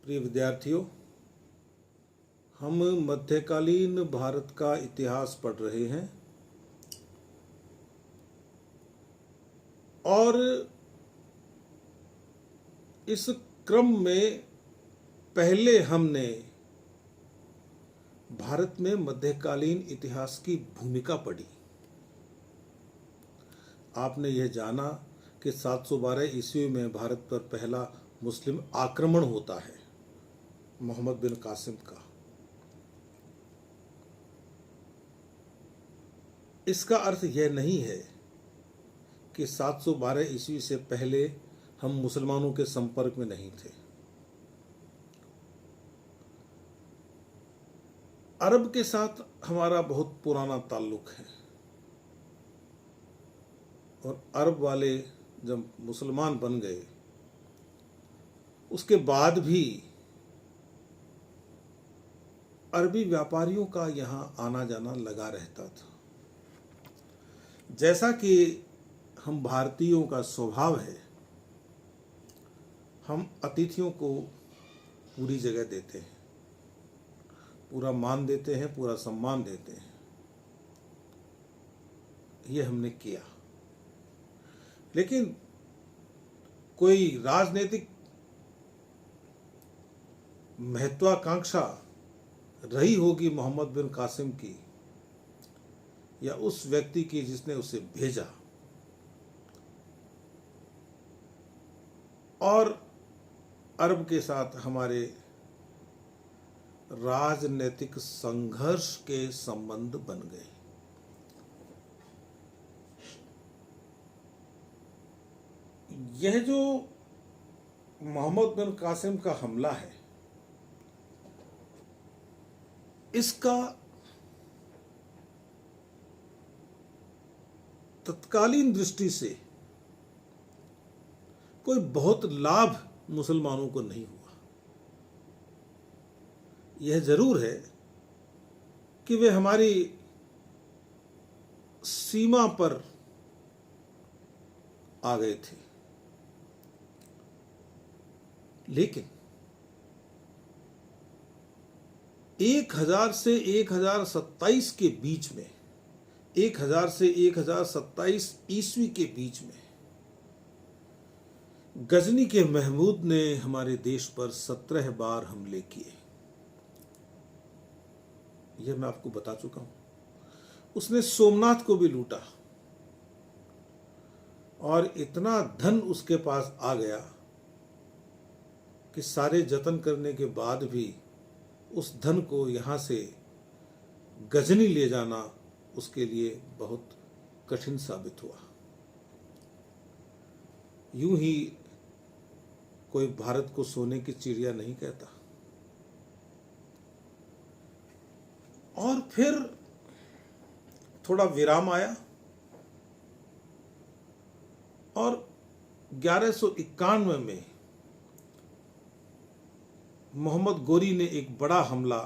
प्रिय विद्यार्थियों, हम मध्यकालीन भारत का इतिहास पढ़ रहे हैं और इस क्रम में पहले हमने भारत में मध्यकालीन इतिहास की भूमिका पढ़ी। आपने यह जाना कि 712 ईस्वी में भारत पर पहला मुस्लिम आक्रमण होता है मोहम्मद बिन कासिम का। इसका अर्थ यह नहीं है कि 712 ईस्वी से पहले हम मुसलमानों के संपर्क में नहीं थे। अरब के साथ हमारा बहुत पुराना ताल्लुक है और अरब वाले जब मुसलमान बन गए उसके बाद भी अरबी व्यापारियों का यहाँ आना जाना लगा रहता था। जैसा कि हम भारतीयों का स्वभाव है, हम अतिथियों को पूरी जगह देते हैं, पूरा मान देते हैं, पूरा सम्मान देते हैं। यह हमने किया, लेकिन कोई राजनीतिक महत्वाकांक्षा रही होगी मोहम्मद बिन कासिम की या उस व्यक्ति की जिसने उसे भेजा, और अरब के साथ हमारे राजनीतिक संघर्ष के संबंध बन गए। यह जो मोहम्मद बिन कासिम का हमला है, इसका तत्कालीन दृष्टि से कोई बहुत लाभ मुसलमानों को नहीं हुआ। यह जरूर है कि वे हमारी सीमा पर आ गए थे, लेकिन 1000 से 1027 के बीच में, 1000 से 1027 ईस्वी के बीच में गजनी के महमूद ने हमारे देश पर 17 बार हमले किए। यह मैं आपको बता चुका हूं। उसने सोमनाथ को भी लूटा और इतना धन उसके पास आ गया कि सारे जतन करने के बाद भी उस धन को यहाँ से गजनी ले जाना उसके लिए बहुत कठिन साबित हुआ। यूं ही कोई भारत को सोने की चिड़िया नहीं कहता। और फिर थोड़ा विराम आया और 1191 में मोहम्मद गोरी ने एक बड़ा हमला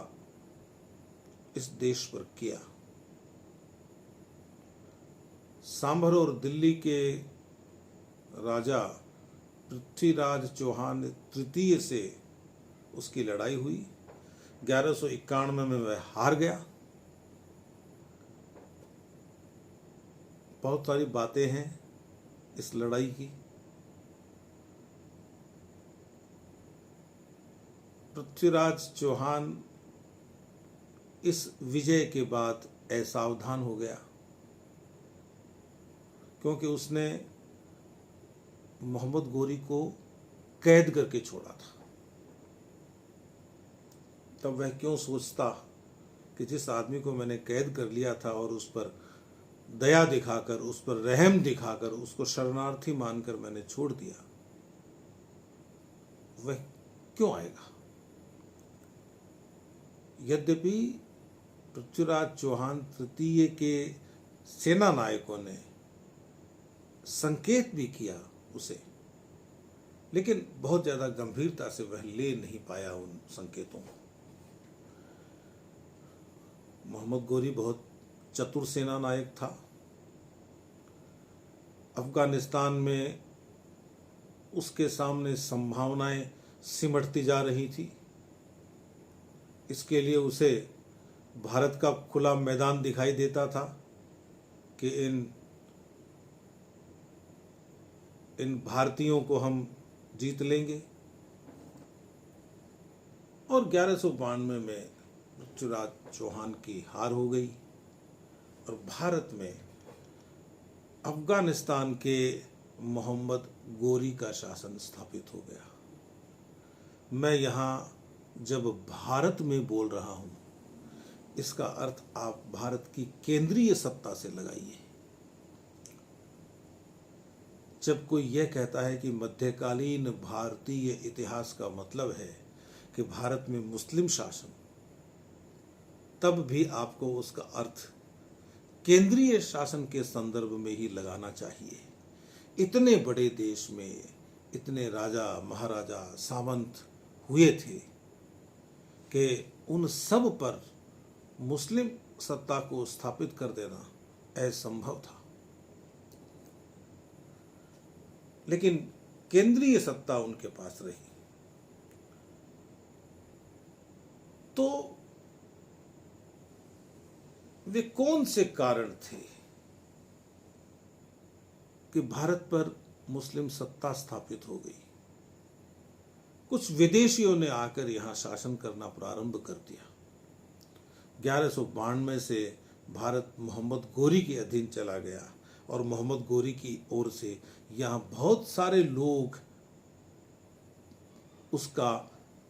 इस देश पर किया। सांभर और दिल्ली के राजा पृथ्वीराज चौहान तृतीय से उसकी लड़ाई हुई। 1191 में वह हार गया। बहुत सारी बातें हैं इस लड़ाई की। पृथ्वीराज चौहान इस विजय के बाद असावधान हो गया, क्योंकि उसने मोहम्मद गोरी को कैद करके छोड़ा था। तब वह क्यों सोचता कि जिस आदमी को मैंने कैद कर लिया था और उस पर दया दिखाकर, उस पर रहम दिखाकर, उसको शरणार्थी मानकर मैंने छोड़ दिया, वह क्यों आएगा। यद्यपि पृथ्वीराज चौहान तृतीय के सेना नायकों ने संकेत भी किया उसे, लेकिन बहुत ज्यादा गंभीरता से वह ले नहीं पाया उन संकेतों को। मोहम्मद गोरी बहुत चतुर सेना नायक था। अफगानिस्तान में उसके सामने संभावनाएं सिमटती जा रही थी। इसके लिए उसे भारत का खुला मैदान दिखाई देता था कि इन भारतीयों को हम जीत लेंगे। और 1192 में पृथ्वीराज चौहान की हार हो गई और भारत में अफगानिस्तान के मोहम्मद गोरी का शासन स्थापित हो गया। मैं यहाँ जब भारत में बोल रहा हूँ, इसका अर्थ आप भारत की केंद्रीय सत्ता से लगाइए। जब कोई यह कहता है कि मध्यकालीन भारतीय इतिहास का मतलब है कि भारत में मुस्लिम शासन, तब भी आपको उसका अर्थ केंद्रीय शासन के संदर्भ में ही लगाना चाहिए। इतने बड़े देश में इतने राजा महाराजा सामंत हुए थे कि उन सब पर मुस्लिम सत्ता को स्थापित कर देना असंभव था। लेकिन केंद्रीय सत्ता उनके पास रही। तो वे कौन से कारण थे कि भारत पर मुस्लिम सत्ता स्थापित हो गई? कुछ विदेशियों ने आकर यहां शासन करना प्रारंभ कर दिया। 1192 से भारत मोहम्मद गोरी के अधीन चला गया और मोहम्मद गोरी की ओर से यहाँ बहुत सारे लोग उसका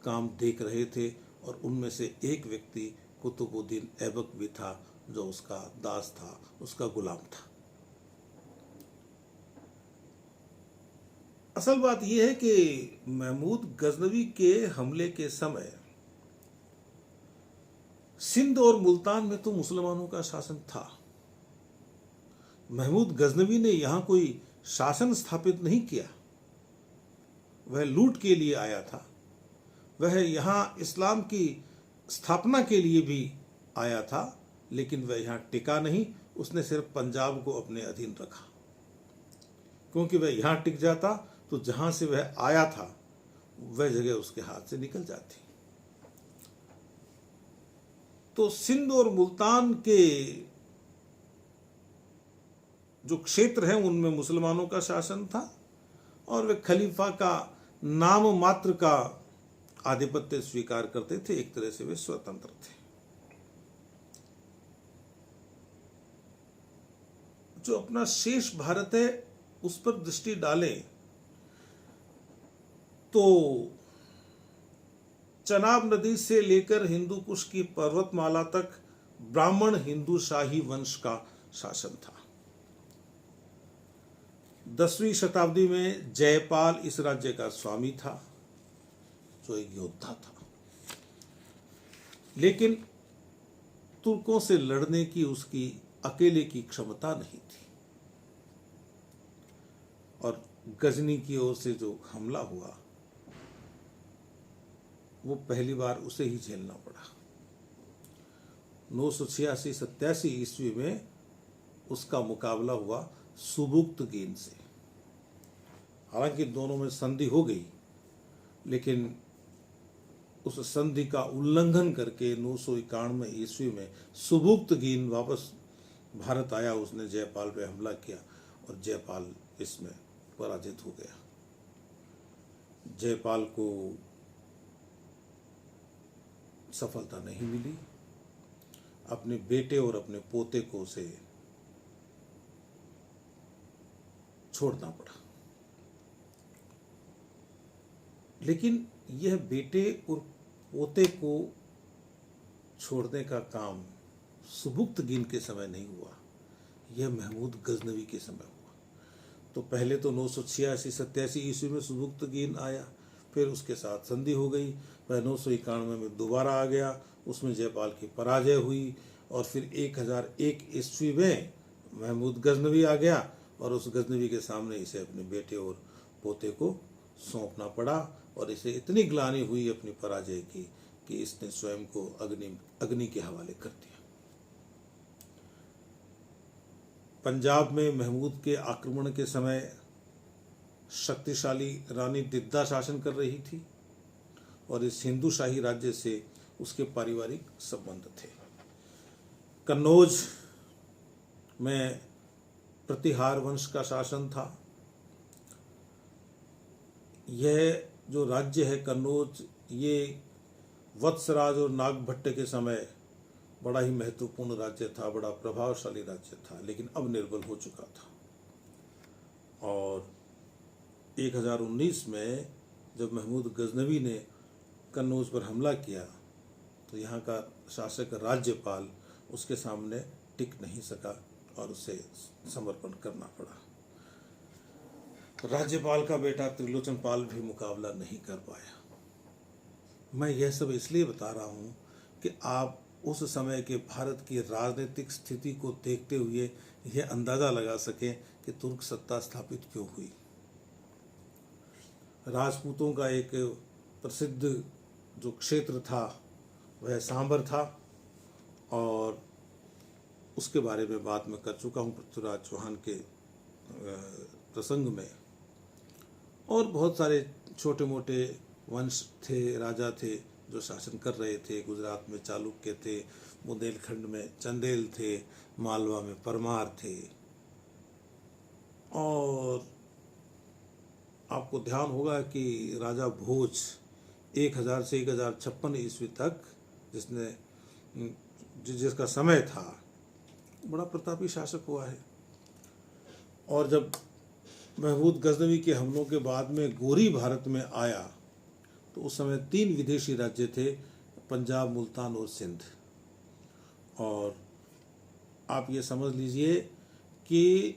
काम देख रहे थे और उनमें से एक व्यक्ति कुतुबुद्दीन ऐबक भी था, जो उसका दास था, उसका गुलाम था। असल बात यह है कि महमूद गजनवी के हमले के समय सिंध और मुल्तान में तो मुसलमानों का शासन था। महमूद गजनवी ने यहां कोई शासन स्थापित नहीं किया। वह लूट के लिए आया था। वह यहां इस्लाम की स्थापना के लिए भी आया था, लेकिन वह यहां टिका नहीं। उसने सिर्फ पंजाब को अपने अधीन रखा, क्योंकि वह यहां टिक जाता तो जहां से वह आया था वह जगह उसके हाथ से निकल जाती। तो सिंध और मुल्तान के जो क्षेत्र हैं उनमें मुसलमानों का शासन था और वे खलीफा का नाम मात्र का आधिपत्य स्वीकार करते थे। एक तरह से वे स्वतंत्र थे। जो अपना शेष भारत है उस पर दृष्टि डालें तो चनाब नदी से लेकर हिंदू कुश की पर्वतमाला तक ब्राह्मण हिंदू शाही वंश का शासन था। 10वीं शताब्दी में जयपाल इस राज्य का स्वामी था, जो एक योद्धा था, लेकिन तुर्कों से लड़ने की उसकी अकेले की क्षमता नहीं थी। और गजनी की ओर से जो हमला हुआ वो पहली बार उसे ही झेलना पड़ा। 986-87 ईस्वी में उसका मुकाबला हुआ सुबुक्तगीन से। हालांकि दोनों में संधि हो गई, लेकिन उस संधि का उल्लंघन करके 991 ईस्वी में सुबुक्तगीन वापस भारत आया। उसने जयपाल पे हमला किया और जयपाल इसमें पराजित हो गया। जयपाल को सफलता नहीं मिली। अपने बेटे और अपने पोते को उसे छोड़ना पड़ा। लेकिन यह बेटे और पोते को छोड़ने का काम सुबुक्तगीन के समय नहीं हुआ, यह महमूद गजनवी के समय हुआ। तो पहले तो 986-87 ईस्वी में सुबुक्तगीन आया, फिर उसके साथ संधि हो गई। वह 991 में दोबारा आ गया, उसमें जयपाल की पराजय हुई और फिर 1001 ईस्वी में महमूद गजनवी आ गया और उस गजनवी के सामने इसे अपने बेटे और पोते को सौंपना पड़ा। और इसे इतनी ग्लानि हुई अपनी पराजय की कि इसने स्वयं को अग्नि के हवाले कर दिया। पंजाब में महमूद के आक्रमण के समय शक्तिशाली रानी दिद्दा शासन कर रही थी। और इस हिंदू शाही राज्य से उसके पारिवारिक संबंध थे। कन्नौज में प्रतिहार वंश का शासन था। यह जो राज्य है कन्नौज, ये वत्सराज और नागभट्ट के समय बड़ा ही महत्वपूर्ण राज्य था, बड़ा प्रभावशाली राज्य था, लेकिन अब निर्बल हो चुका था। और 1019 में जब महमूद गजनवी ने कन्नौज पर हमला किया तो यहाँ का शासक राज्यपाल उसके सामने टिक नहीं सका और उसे समर्पण करना पड़ा। राज्यपाल का बेटा त्रिलोचन पाल भी मुकाबला नहीं कर पाया। मैं यह सब इसलिए बता रहा हूँ कि आप उस समय के भारत की राजनीतिक स्थिति को देखते हुए यह अंदाज़ा लगा सकें कि तुर्क सत्ता स्थापित क्यों हुई। राजपूतों का एक प्रसिद्ध जो क्षेत्र था वह सांबर था, और उसके बारे में बात मैं कर चुका हूँ पृथ्वीराज चौहान के प्रसंग में। और बहुत सारे छोटे मोटे वंश थे, राजा थे जो शासन कर रहे थे। गुजरात में चालुक्य थे, बुंदेलखंड में चंदेल थे, मालवा में परमार थे। और आपको ध्यान होगा कि राजा भोज 1000 से 1056 ईस्वी तक जिसका समय था, बड़ा प्रतापी शासक हुआ है। और जब महमूद गजनवी के हमलों के बाद में गोरी भारत में आया तो उस समय 3 विदेशी राज्य थे, पंजाब, मुल्तान और सिंध। और आप ये समझ लीजिए कि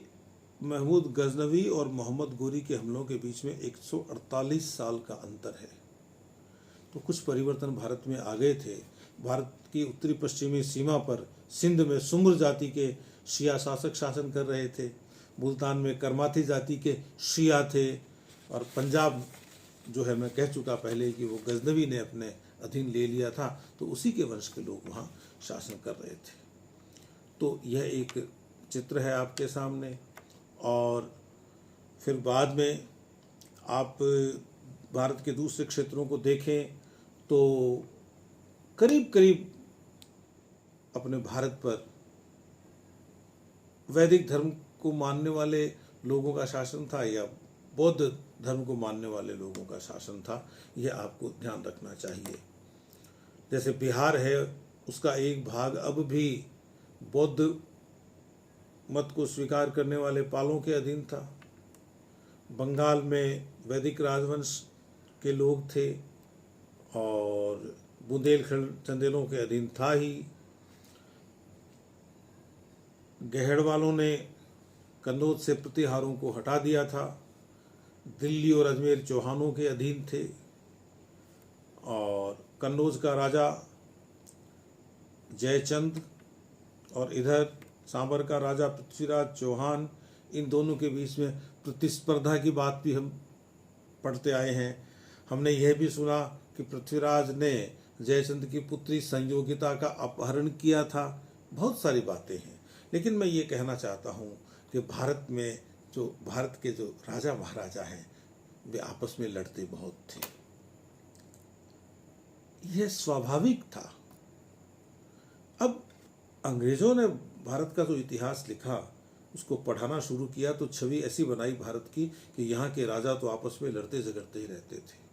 महमूद गजनवी और मोहम्मद गोरी के हमलों के बीच में 148 साल का अंतर है। तो कुछ परिवर्तन भारत में आ गए थे। भारत की उत्तरी पश्चिमी सीमा पर सिंध में सुम्र जाति के शिया शासक शासन कर रहे थे, मुल्तान में करमाती जाति के शिया थे, और पंजाब जो है, मैं कह चुका पहले कि वो गजनवी ने अपने अधीन ले लिया था, तो उसी के वंश के लोग वहाँ शासन कर रहे थे। तो यह एक चित्र है आपके सामने। और फिर बाद में आप भारत के दूसरे क्षेत्रों को देखें तो करीब करीब अपने भारत पर वैदिक धर्म को मानने वाले लोगों का शासन था या बौद्ध धर्म को मानने वाले लोगों का शासन था, यह आपको ध्यान रखना चाहिए। जैसे बिहार है, उसका एक भाग अब भी बौद्ध मत को स्वीकार करने वाले पालों के अधीन था। बंगाल में वैदिक राजवंश के लोग थे और बुंदेलखंड चंदेलों के अधीन था ही। गहड़ वालों ने कन्नौज से प्रतिहारों को हटा दिया था। दिल्ली और अजमेर चौहानों के अधीन थे और कन्नौज का राजा जयचंद और इधर सांबर का राजा पृथ्वीराज चौहान, इन दोनों के बीच में प्रतिस्पर्धा की बात भी हम पढ़ते आए हैं। हमने यह भी सुना कि पृथ्वीराज ने जयचंद की पुत्री संयोगिता का अपहरण किया था। बहुत सारी बातें हैं, लेकिन मैं ये कहना चाहता हूँ कि भारत में जो भारत के जो राजा महाराजा हैं वे आपस में लड़ते बहुत थे। यह स्वाभाविक था। अब अंग्रेजों ने भारत का जो इतिहास लिखा उसको पढ़ाना शुरू किया तो छवि ऐसी बनाई भारत की कि यहाँ के राजा तो आपस में लड़ते झगड़ते ही रहते थे।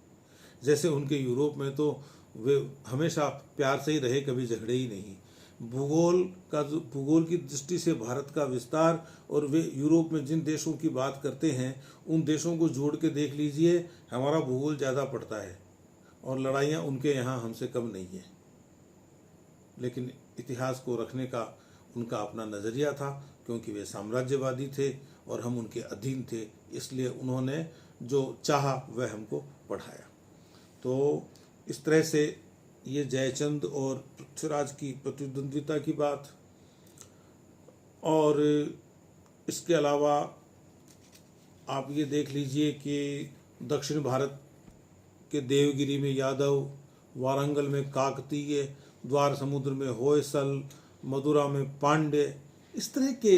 जैसे उनके यूरोप में तो वे हमेशा प्यार से ही रहे, कभी झगड़े ही नहीं। भूगोल की दृष्टि से भारत का विस्तार और वे यूरोप में जिन देशों की बात करते हैं उन देशों को जोड़ के देख लीजिए, हमारा भूगोल ज़्यादा पड़ता है और लड़ाइयाँ उनके यहाँ हमसे कम नहीं है। लेकिन इतिहास को रखने का उनका अपना नज़रिया था, क्योंकि वे साम्राज्यवादी थे और हम उनके अधीन थे, इसलिए उन्होंने जो चाहा वह हमको पढ़ाया। तो इस तरह से ये जयचंद और पृथ्वीराज की प्रतिद्वंद्विता की बात। और इसके अलावा आप ये देख लीजिए कि दक्षिण भारत के देवगिरी में यादव, वारंगल में काकतीय, द्वार समुद्र में होयसल, मदुरा में पांड्य, इस तरह के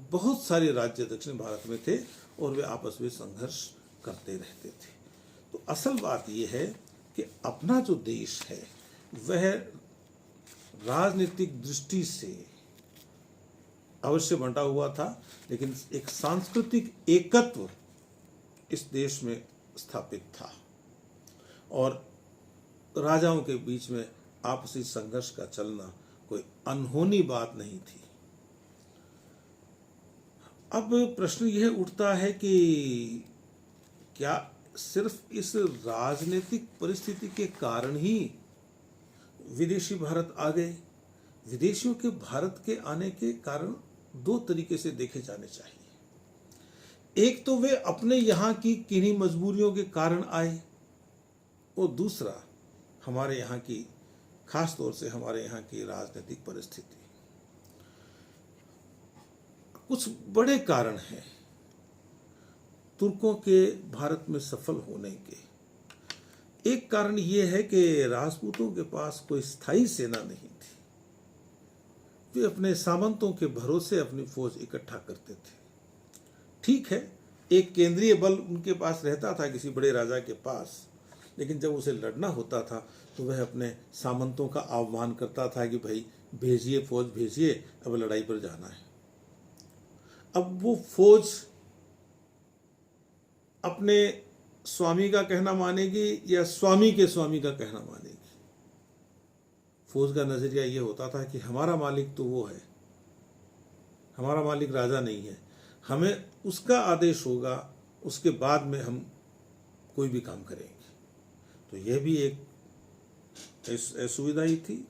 बहुत सारे राज्य दक्षिण भारत में थे और वे आपस में संघर्ष करते रहते थे। तो असल बात यह है कि अपना जो देश है वह राजनीतिक दृष्टि से अवश्य बंटा हुआ था, लेकिन एक सांस्कृतिक एकत्व इस देश में स्थापित था और राजाओं के बीच में आपसी संघर्ष का चलना कोई अनहोनी बात नहीं थी। अब प्रश्न यह उठता है कि क्या सिर्फ इस राजनीतिक परिस्थिति के कारण ही विदेशी भारत आ गए? विदेशियों के भारत के आने के कारण दो तरीके से देखे जाने चाहिए। एक तो वे अपने यहाँ की किन्हीं मजबूरियों के कारण आए और दूसरा हमारे यहाँ की, खास तौर से हमारे यहाँ की राजनीतिक परिस्थिति। कुछ बड़े कारण हैं तुर्कों के भारत में सफल होने के। एक कारण यह है कि राजपूतों के पास कोई स्थायी सेना नहीं थी। वे अपने सामंतों के भरोसे अपनी फौज इकट्ठा करते थे। ठीक है, एक केंद्रीय बल उनके पास रहता था किसी बड़े राजा के पास, लेकिन जब उसे लड़ना होता था तो वह अपने सामंतों का आह्वान करता था कि भाई भेजिए, फौज भेजिए, अब लड़ाई पर जाना है। अब वो फौज अपने स्वामी का कहना मानेगी या स्वामी के स्वामी का कहना मानेगी? फौज का नजरिया ये होता था कि हमारा मालिक तो वो है, हमारा मालिक राजा नहीं है, हमें उसका आदेश होगा, उसके बाद में हम कोई भी काम करेंगे। तो यह भी एक असुविधा ही थी।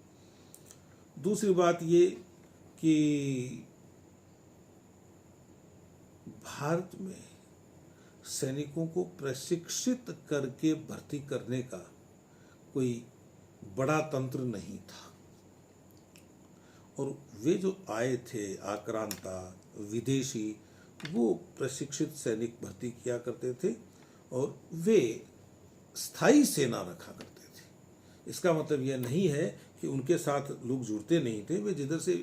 दूसरी बात ये कि भारत में सैनिकों को प्रशिक्षित करके भर्ती करने का कोई बड़ा तंत्र नहीं था और वे जो आए थे आक्रांता विदेशी, वो प्रशिक्षित सैनिक भर्ती किया करते थे और वे स्थायी सेना रखा करते थे। इसका मतलब यह नहीं है कि उनके साथ लोग जुड़ते नहीं थे। वे जिधर से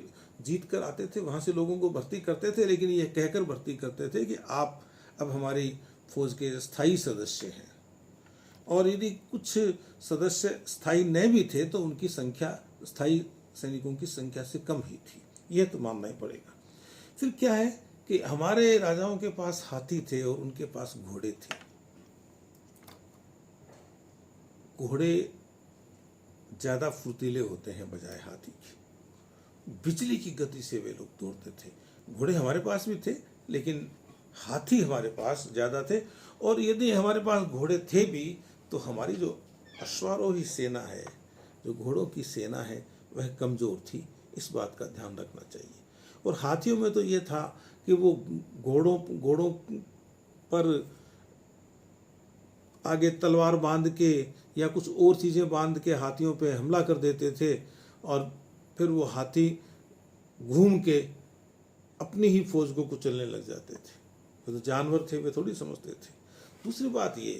जीत कर आते थे वहाँ से लोगों को भर्ती करते थे, लेकिन यह कहकर भर्ती करते थे कि आप अब हमारी फौज के स्थायी सदस्य हैं। और यदि कुछ सदस्य स्थायी न भी थे तो उनकी संख्या स्थायी सैनिकों की संख्या से कम ही थी, यह तो मानना ही पड़ेगा। फिर क्या है कि हमारे राजाओं के पास हाथी थे और उनके पास घोड़े थे। घोड़े ज्यादा फुर्तीले होते हैं बजाय हाथी के। बिजली की गति से वे लोग दौड़ते थे। घोड़े हमारे पास भी थे, लेकिन हाथी हमारे पास ज्यादा थे। और यदि हमारे पास घोड़े थे भी तो हमारी जो अश्वारोही सेना है, जो घोड़ों की सेना है, वह कमजोर थी। इस बात का ध्यान रखना चाहिए। और हाथियों में तो ये था कि वो घोड़ों पर आगे तलवार बांध के या कुछ और चीज़ें बांध के हाथियों पे हमला कर देते थे और फिर वो हाथी घूम के अपनी ही फौज को कुचलने लग जाते थे। वो तो जानवर थे, वे थोड़ी समझते थे। दूसरी बात ये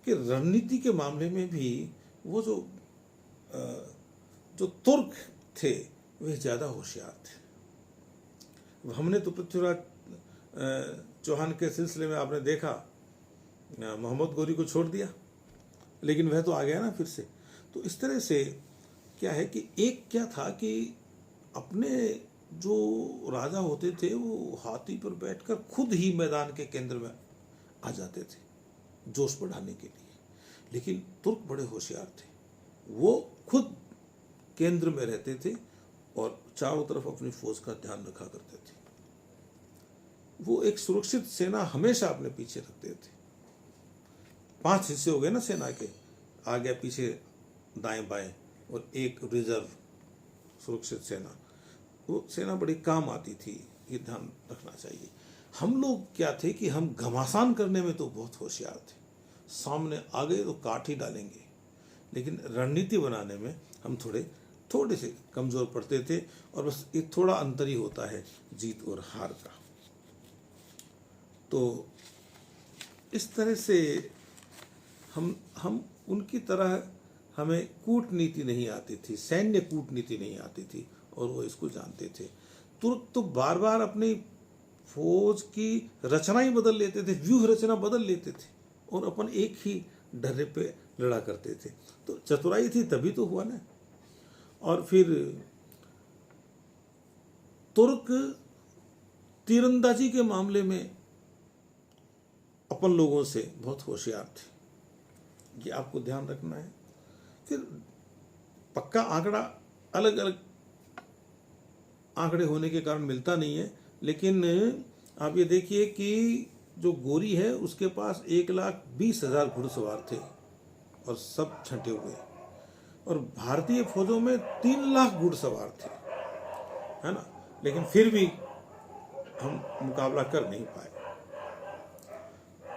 कि रणनीति के मामले में भी वो जो तुर्क थे वे ज़्यादा होशियार थे। हमने तो पृथ्वीराज चौहान के सिलसिले में आपने देखा, मोहम्मद गौरी को छोड़ दिया, लेकिन वह तो आ गया ना फिर से। तो इस तरह से क्या है कि एक क्या था कि अपने जो राजा होते थे वो हाथी पर बैठकर खुद ही मैदान के केंद्र में आ जाते थे जोश बढ़ाने के लिए। लेकिन तुर्क बड़े होशियार थे, वो खुद केंद्र में रहते थे और चारों तरफ अपनी फौज का ध्यान रखा करते थे। वो एक सुरक्षित सेना हमेशा अपने पीछे रखते थे। 5 हिस्से हो गए ना सेना के, आगे पीछे दाएं बाएं, और एक रिजर्व सुरक्षित सेना। वो सेना बड़ी काम आती थी, ये ध्यान रखना चाहिए। हम लोग क्या थे कि हम घमासान करने में तो बहुत होशियार थे, सामने आ गए तो काट ही डालेंगे, लेकिन रणनीति बनाने में हम थोड़े से कमजोर पड़ते थे। और बस एक थोड़ा अंतर ही होता है जीत और हार का। तो इस तरह से हम उनकी तरह हमें कूटनीति नहीं आती थी, सैन्य कूटनीति नहीं आती थी, और वो इसको जानते थे। तुर्क तो बार बार अपनी फौज की रचना ही बदल लेते थे, व्यूह रचना बदल लेते थे और अपन एक ही ढर्रे पे लड़ा करते थे। तो चतुराई थी तभी तो हुआ ना। और फिर तुर्क तीरंदाजी के मामले में अपन लोगों से बहुत होशियार थे, ये आपको ध्यान रखना है। फिर पक्का आंकड़ा अलग अलग आंकड़े होने के कारण मिलता नहीं है, लेकिन आप ये देखिए कि जो गोरी है उसके पास 1,20,000 घुड़सवार थे और सब छंटे हुए, और भारतीय फौजों में 3 लाख घुड़सवार थे, है ना, लेकिन फिर भी हम मुकाबला कर नहीं पाए।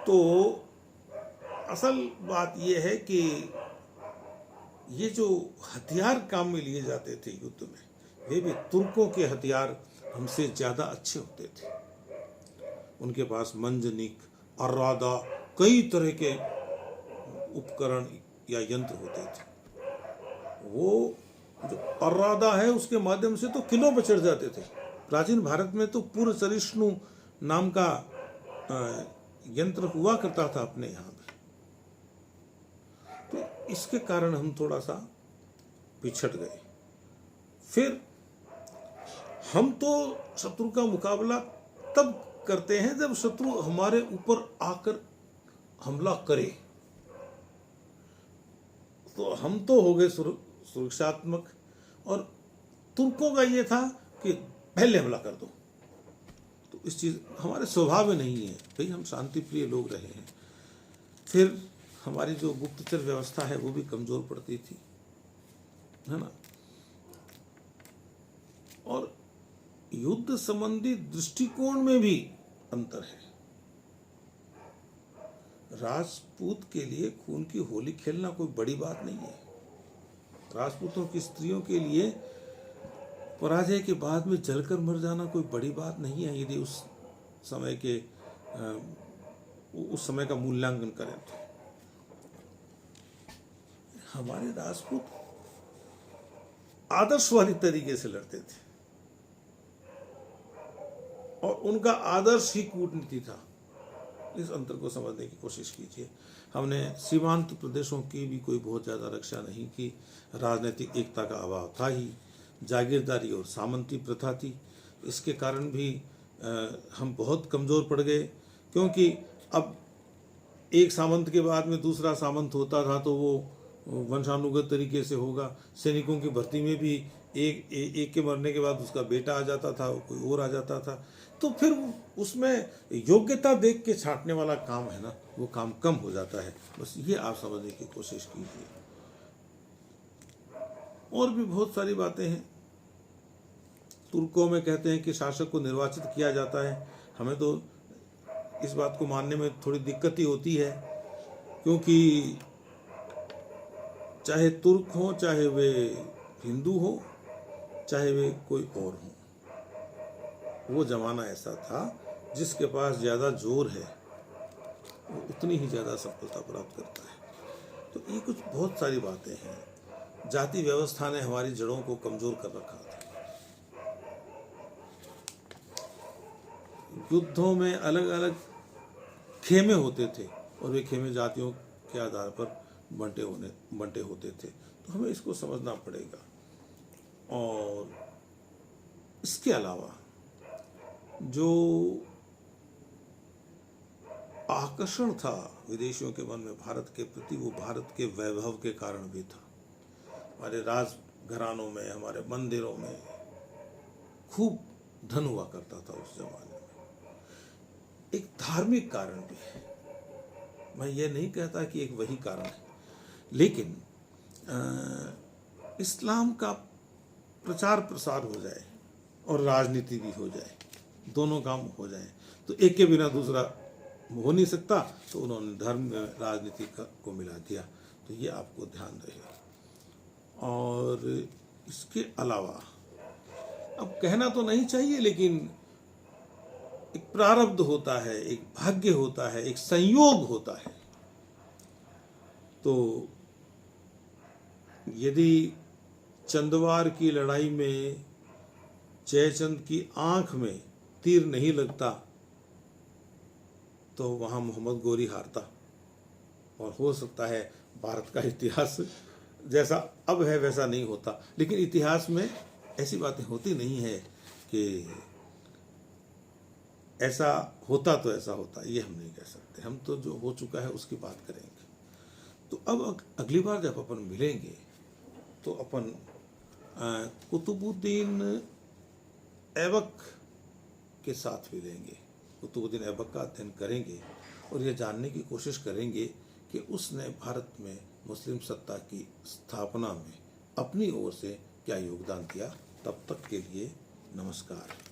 तो असल बात यह है कि ये जो हथियार काम में लिए जाते थे युद्ध में, वे भी तुर्कों के हथियार हमसे ज़्यादा अच्छे होते थे। उनके पास मंजनिक, अर्रादा, कई तरह के उपकरण या यंत्र होते थे। वो जो अर्रादा है उसके माध्यम से तो किलों पर चढ़ जाते थे। प्राचीन भारत में तो पूर्व सरिष्णु नाम का यंत्र हुआ करता था अपने यहाँ पे। तो इसके कारण हम थोड़ा सा पिछड़ गए। फिर हम तो शत्रु का मुकाबला तब करते हैं जब शत्रु हमारे ऊपर आकर हमला करे। तो हम तो हो गए सुरक्षात्मक, और तुर्कों का ये था कि पहले हमला कर दो। तो इस चीज हमारे स्वभाव में नहीं है भाई, हम शांति प्रिय लोग रहे हैं। फिर हमारी जो गुप्तचर व्यवस्था है वो भी कमजोर पड़ती थी, है ना। और युद्ध संबंधी दृष्टिकोण में भी अंतर है। राजपूत के लिए खून की होली खेलना कोई बड़ी बात नहीं है। राजपूतों की स्त्रियों के लिए पराजय के बाद में जलकर मर जाना कोई बड़ी बात नहीं है, यदि उस समय का मूल्यांकन करें तो। हमारे राजपूत आदर्शवादी तरीके से लड़ते थे और उनका आदर्श ही कूटनीति था। इस अंतर को समझने की कोशिश कीजिए। हमने सीमांत प्रदेशों की भी कोई बहुत ज़्यादा रक्षा नहीं की। राजनीतिक एकता का अभाव था ही, जागीरदारी और सामंती प्रथा थी। इसके कारण भी हम बहुत कमज़ोर पड़ गए, क्योंकि अब एक सामंत के बाद में दूसरा सामंत होता था तो वो वंशानुगत तरीके से होगा। सैनिकों की भर्ती में भी एक के मरने के बाद उसका बेटा आ जाता था, कोई और आ जाता था। तो फिर उसमें योग्यता देख के छांटने वाला काम है ना, वो काम कम हो जाता है। बस ये आप समझने की कोशिश कीजिए। और भी बहुत सारी बातें हैं। तुर्कों में कहते हैं कि शासक को निर्वाचित किया जाता है। हमें तो इस बात को मानने में थोड़ी दिक्कत ही होती है, क्योंकि चाहे तुर्क हो, चाहे वे हिंदू हो, चाहे वे कोई और हो, वो जमाना ऐसा था जिसके पास ज़्यादा जोर है वो उतनी ही ज़्यादा सफलता प्राप्त करता है। तो ये कुछ बहुत सारी बातें हैं। जाति व्यवस्था ने हमारी जड़ों को कमज़ोर कर रखा था। युद्धों में अलग अलग खेमे होते थे और वे खेमे जातियों के आधार पर बंटे होते थे। तो हमें इसको समझना पड़ेगा। और इसके अलावा जो आकर्षण था विदेशियों के मन में भारत के प्रति, वो भारत के वैभव के कारण भी था। हमारे राजघरानों में, हमारे मंदिरों में खूब धन हुआ करता था उस जमाने में। एक धार्मिक कारण भी है। मैं ये नहीं कहता कि एक वही कारण है, लेकिन इस्लाम का प्रचार प्रसार हो जाए और राजनीति भी हो जाए, दोनों काम हो जाए, तो एक के बिना दूसरा हो नहीं सकता। तो उन्होंने धर्म में राजनीति को मिला दिया। तो ये आपको ध्यान रहे। और इसके अलावा अब कहना तो नहीं चाहिए, लेकिन एक प्रारब्ध होता है, एक भाग्य होता है, एक संयोग होता है। तो यदि चंदवार की लड़ाई में जयचंद की आंख में तीर नहीं लगता तो वहां मोहम्मद गोरी हारता, और हो सकता है भारत का इतिहास जैसा अब है वैसा नहीं होता, लेकिन इतिहास में ऐसी बातें होती नहीं है कि ऐसा होता तो ऐसा होता, ये हम नहीं कह सकते। हम तो जो हो चुका है उसकी बात करेंगे। तो अब अगली बार जब अपन मिलेंगे तो अपन कुतुबुद्दीन ऐबक के साथ मिलेंगे। कुतुबुद्दीन ऐबक का अध्ययन करेंगे और ये जानने की कोशिश करेंगे कि उसने भारत में मुस्लिम सत्ता की स्थापना में अपनी ओर से क्या योगदान दिया। तब तक के लिए नमस्कार।